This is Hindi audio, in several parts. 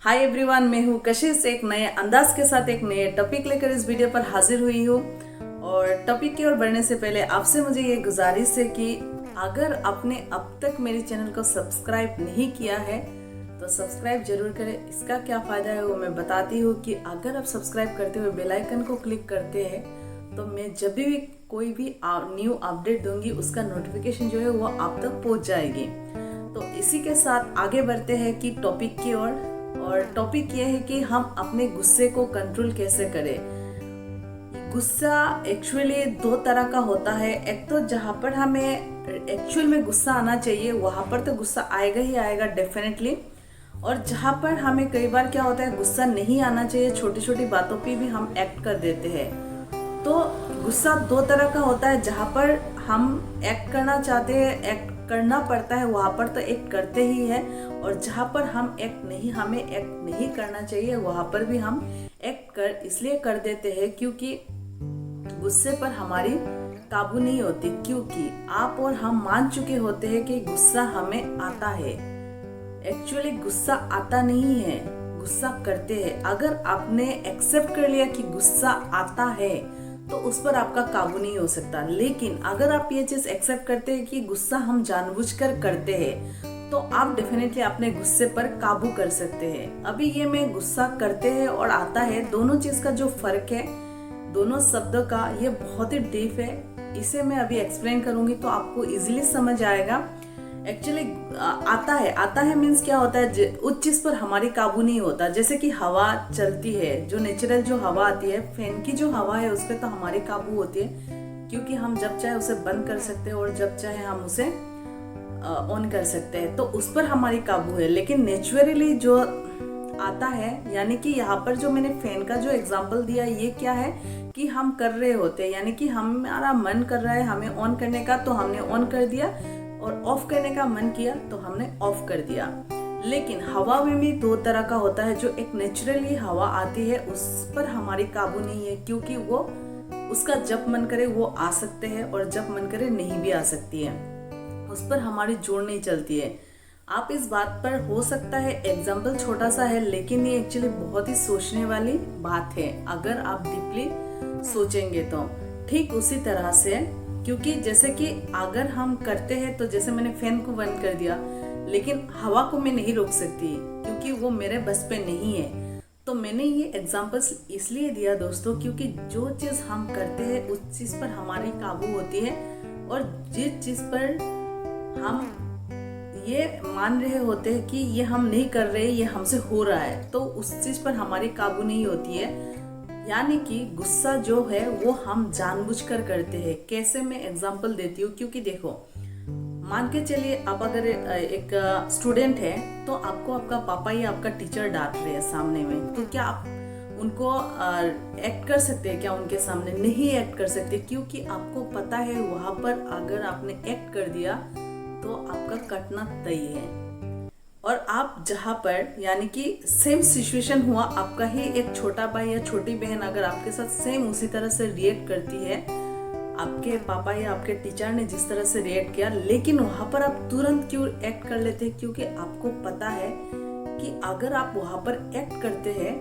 हाय एवरीवन, मैं हूँ कशिश। एक नए अंदाज के साथ एक नए टॉपिक लेकर इस वीडियो पर हाजिर हुई हूँ। और टॉपिक की ओर बढ़ने से पहले आपसे मुझे ये गुजारिश है कि अगर आपने अब तक मेरे चैनल को सब्सक्राइब नहीं किया है तो सब्सक्राइब जरूर करें। इसका क्या फायदा है वो मैं बताती हूँ कि अगर आप सब्सक्राइब करते हुए बेल आइकन को क्लिक करते हैं तो मैं जब भी कोई भी न्यू अपडेट दूंगी उसका नोटिफिकेशन जो है वो आप तक पहुँच जाएगी। तो इसी के साथ आगे बढ़ते हैं कि टॉपिक की ओर। और टॉपिक ये है कि हम अपने गुस्से को कंट्रोल कैसे करें। गुस्सा एक्चुअली दो तरह का होता है। एक तो जहाँ पर हमें एक्चुअल में गुस्सा आना चाहिए वहाँ पर तो गुस्सा आएगा ही आएगा डेफिनेटली। और जहाँ पर हमें कई बार क्या होता है गुस्सा नहीं आना चाहिए, छोटी छोटी बातों पे भी हम एक्ट कर देते हैं। तो गुस्सा दो तरह का होता है। जहाँ पर हम एक्ट करना चाहते हैं, एक्ट करना पड़ता है, वहाँ पर तो एक्ट करते ही है। और जहाँ पर हमें एक्ट नहीं करना चाहिए वहाँ पर भी हम एक्ट इसलिए कर देते हैं क्योंकि गुस्से पर हमारी काबू नहीं होती। क्योंकि आप और हम मान चुके होते हैं कि गुस्सा हमें आता है। एक्चुअली गुस्सा आता नहीं है, गुस्सा करते हैं। अगर आपने एक्सेप्ट कर लिया कि गुस्सा आता है तो उस पर आपका काबू नहीं हो सकता। लेकिन अगर आप ये चीज एक्सेप्ट करते हैं कि गुस्सा हम जानबूझकर करते हैं तो आप डेफिनेटली अपने गुस्से पर काबू कर सकते हैं। अभी ये मैं गुस्सा करते हैं और आता है दोनों चीज का जो फर्क है, दोनों शब्दों का, ये बहुत ही डीप है। इसे मैं अभी एक्सप्लेन करूंगी तो आपको इजीली समझ आएगा। एक्चुअली आता है मीन्स क्या होता है, उस चीज पर हमारी काबू नहीं होता। जैसे कि हवा चलती है, जो नेचुरल जो हवा आती है, फैन की जो हवा है उस पर तो हमारी काबू होती है क्योंकि हम जब चाहे उसे बंद कर सकते हैं और जब चाहे हम उसे ऑन कर सकते हैं, तो उस पर हमारी काबू है। लेकिन नेचुरली जो आता है, यानी कि यहाँ पर जो मैंने फैन का जो एग्जांपल दिया, ये क्या है कि हम कर रहे होते हैं, यानी कि हमारा मन कर रहा है हमें ऑन करने का तो हमने ऑन कर दिया, और ऑफ करने का मन किया तो हमने ऑफ कर दिया। लेकिन हवा में भी दो तरह का होता है। जो एक नेचुरली हवा आती है उस पर हमारी काबू नहीं है क्योंकि वो उसका जब मन करे वो आ सकते हैं और जब मन करे नहीं भी आ सकती है। उस पर हमारी जोर नहीं चलती है। आप इस बात पर हो सकता है एग्जाम्पल छोटा सा है लेकिन ये एक्चुअली बहुत ही सोचने वाली बात है अगर आप डीपली सोचेंगे तो। ठीक उसी तरह से, क्योंकि जैसे कि अगर हम करते हैं तो जैसे मैंने फैन को बंद कर दिया लेकिन हवा को मैं नहीं रोक सकती क्योंकि वो मेरे बस पे नहीं है। तो मैंने ये एग्जांपल्स इसलिए दिया दोस्तों क्योंकि जो चीज हम करते हैं उस चीज पर हमारी काबू होती है। और जिस चीज पर हम ये मान रहे होते हैं कि ये हम नहीं कर रहे, ये हमसे हो रहा है, तो उस चीज पर हमारी काबू नहीं होती है। यानी कि गुस्सा जो है वो हम जानबूझकर करते हैं। कैसे, मैं एग्जांपल देती हूँ। क्योंकि देखो, मान के चलिए आप अगर एक स्टूडेंट है तो आपको आपका पापा या आपका टीचर डांट रहे हैं सामने में, तो क्या आप उनको एक्ट कर सकते हैं क्या उनके सामने? नहीं एक्ट कर सकते क्योंकि आपको पता है वहां पर अगर आपने एक्ट कर दिया तो आपका कटना तय है। और आप जहाँ पर, यानी कि सेम सिचुएशन हुआ, आपका ही एक छोटा भाई या छोटी बहन अगर आपके साथ सेम उसी तरह से रिएक्ट करती है, आपके पापा या आपके टीचर ने जिस तरह से रिएक्ट किया, लेकिन वहां पर आप तुरंत क्यों एक्ट कर लेते हैं? क्योंकि आपको पता है कि अगर आप वहां पर एक्ट करते हैं,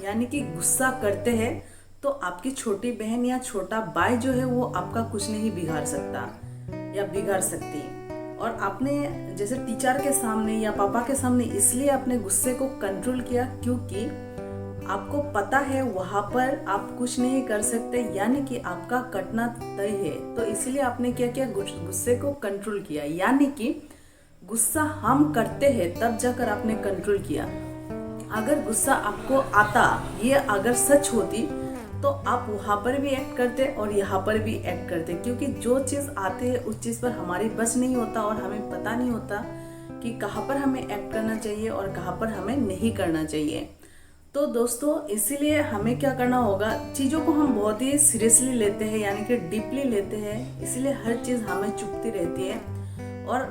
यानी कि गुस्सा करते हैं, तो आपकी छोटी बहन या छोटा भाई जो है वो आपका कुछ नहीं बिगाड़ सकता या बिगाड़ सकती। और आपने जैसे टीचर के सामने या पापा के सामने इसलिए अपने गुस्से को कंट्रोल किया क्योंकि आपको पता है वहां पर आप कुछ नहीं कर सकते, यानी कि आपका कटना तय है। तो इसलिए आपने क्या किया, गुस्से को कंट्रोल किया। यानी कि गुस्सा हम करते हैं तब जाकर आपने कंट्रोल किया। अगर गुस्सा आपको आता, ये अगर सच होती तो आप वहां पर भी एक्ट करते और यहाँ पर भी एक्ट करते। क्योंकि जो चीज आते है उस चीज पर हमारी बस नहीं होता और हमें पता नहीं होता कि कहाँ पर हमें एक्ट करना चाहिए और कहाँ पर हमें नहीं करना चाहिए। तो दोस्तों, इसीलिए हमें क्या करना होगा, चीज़ों को हम बहुत ही सीरियसली लेते हैं, यानी कि डीपली लेते हैं, इसीलिए हर चीज़ हमें चुभती रहती है। और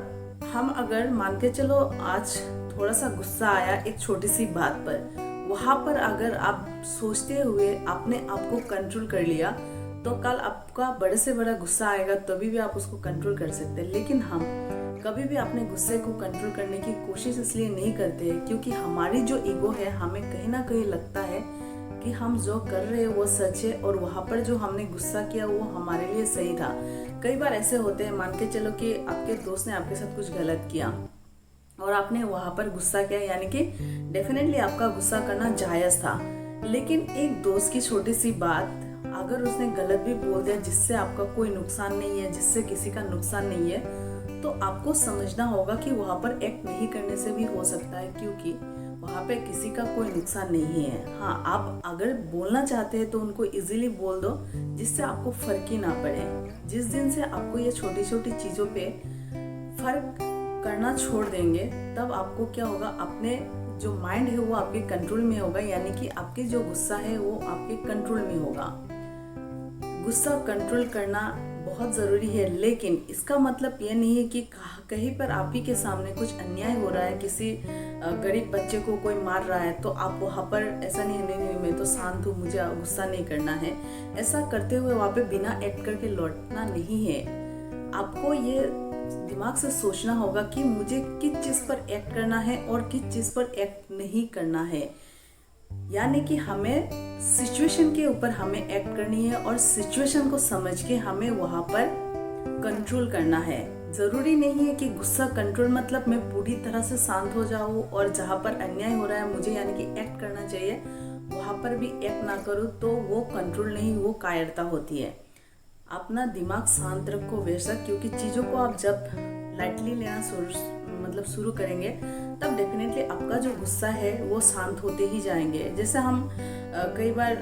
हम अगर मान के चलो आज थोड़ा सा गुस्सा आया एक छोटी सी बात पर, वहाँ पर अगर आप सोचते हुए अपने आप को कंट्रोल कर लिया तो कल आपका बड़े से बड़ा गुस्सा आएगा तभी भी आप उसको कंट्रोल कर सकते हैं। लेकिन हम कभी भी अपने गुस्से को कंट्रोल करने की कोशिश इसलिए नहीं करते क्योंकि हमारी जो ईगो है हमें कहीं ना कहीं लगता है कि हम जो कर रहे हैं वो सच है और वहाँ पर जो हमने गुस्सा किया वो हमारे लिए सही था। कई बार ऐसे होते हैं, मान के चलो कि आपके दोस्त ने आपके साथ कुछ गलत किया और आपने वहाँ पर गुस्सा किया, यानी कि डेफिनेटली आपका गुस्सा करना जायज़ था। लेकिन एक दोस्त की छोटी सी बात अगर उसने गलत भी बोल दिया जिससे आपका कोई नुकसान नहीं है, जिससे किसी का नुकसान नहीं है, तो आपको समझना होगा कि वहाँ पर एक्ट नहीं करने से भी हो सकता है क्योंकि वहाँ पे किसी का कोई नुकसान नहीं है। हाँ, आप अगर बोलना चाहते हैं तो उनको इजीली बोल दो जिससे आपको फर्क ही ना पड़े। जिस दिन से आपको ये छोटी छोटी चीज़ों पे फर्क करना छोड़ देंगे तब आपको क्या होगा, अपने जो माइंड है वो आपके कंट्रोल में होगा, यानी कि आपके जो गुस्सा है वो आपके कंट्रोल में होगा। गुस्सा कंट्रोल करना बहुत ज़रूरी है, लेकिन इसका मतलब ये नहीं है कि कहीं पर आप ही के सामने कुछ अन्याय हो रहा है, किसी गरीब बच्चे को कोई मार रहा है तो आप वहाँ पर ऐसा नहीं मैं तो शांत हूँ, मुझे गुस्सा नहीं करना है। ऐसा करते हुए वहाँ पे बिना एक्ट करके लौटना नहीं है। आपको ये दिमाग से सोचना होगा कि मुझे किस चीज़ पर एक्ट करना है और किस चीज़ पर एक्ट नहीं करना है, यानी कि हमें सिचुएशन के ऊपर हमें एक्ट करनी है और सिचुएशन को समझ के हमें वहाँ पर कंट्रोल करना है। ज़रूरी नहीं है कि गुस्सा कंट्रोल मतलब मैं पूरी तरह से शांत हो जाऊँ और जहाँ पर अन्याय हो रहा है मुझे यानी कि एक्ट करना चाहिए वहाँ पर भी एक्ट ना करूँ, तो वो कंट्रोल नहीं, वो कायरता होती है। अपना दिमाग शांत रखो बेशक, क्योंकि चीज़ों को आप जब लाइटली लेना शुरू करेंगे तब डेफिनेटली आपका जो गुस्सा है वो शांत होते ही जाएंगे। जैसे हम कई बार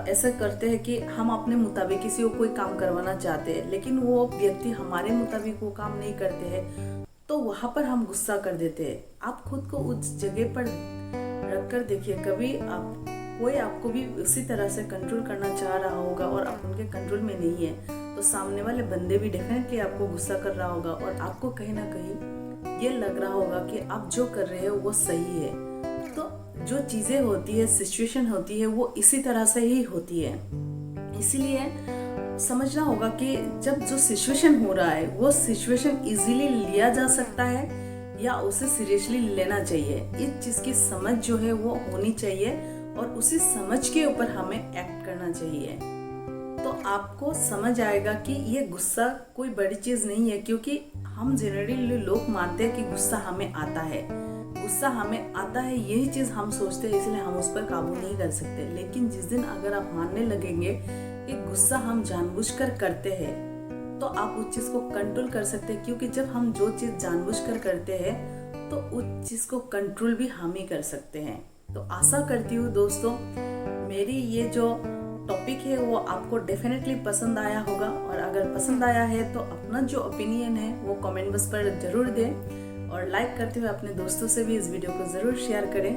ऐसा करते हैं कि हम अपने मुताबिक किसी को कोई काम करवाना चाहते हैं लेकिन वो व्यक्ति हमारे मुताबिक वो काम नहीं करते हैं, तो वहाँ पर हम गुस्सा कर देते हैं। आप खुद को उस जगह पर रख कर देखिए, कभी कोई आपको भी उसी तरह से कंट्रोल करना चाह रहा होगा और आप उनके कंट्रोल में नहीं है, तो सामने वाले बंदे भी डेफिनेटली आपको गुस्सा कर रहा होगा और आपको कहीं ना कहीं ये लग रहा होगा कि आप जो कर रहे हो वो सही है। तो जो चीज़ें होती है, सिचुएशन होती है, वो इसी तरह से ही होती है। इसीलिए समझना होगा कि जब जो सिचुएशन हो रहा है वो सिचुएशन इजीली लिया जा सकता है या उसे सीरियसली लेना चाहिए। इस चीज़ की समझ जो है वो होनी चाहिए और उसी समझ के ऊपर हमें एक्ट करना चाहिए। तो आपको समझ आएगा कि ये गुस्सा कोई बड़ी चीज़ नहीं है, क्योंकि हम जनरली लोग मानते हैं कि गुस्सा हमें आता है, गुस्सा हमें आता है, यही चीज़ हम सोचते हैं, इसलिए हम उस पर काबू नहीं कर सकते। लेकिन जिस दिन अगर आप मानने लगेंगे कि गुस्सा हम जानबूझकर करते हैं तो आप उस चीज़ को कंट्रोल कर सकते हैं, क्योंकि जब हम जो चीज़ जानबूझकर करते हैं तो उस चीज़ को कंट्रोल भी हम ही कर सकते हैं। तो आशा करती हूँ दोस्तों मेरी ये जो टॉपिक है वो आपको डेफिनेटली पसंद आया होगा, और अगर पसंद आया है तो अपना जो ओपिनियन है वो कमेंट बॉक्स पर ज़रूर दें और लाइक करते हुए अपने दोस्तों से भी इस वीडियो को ज़रूर शेयर करें।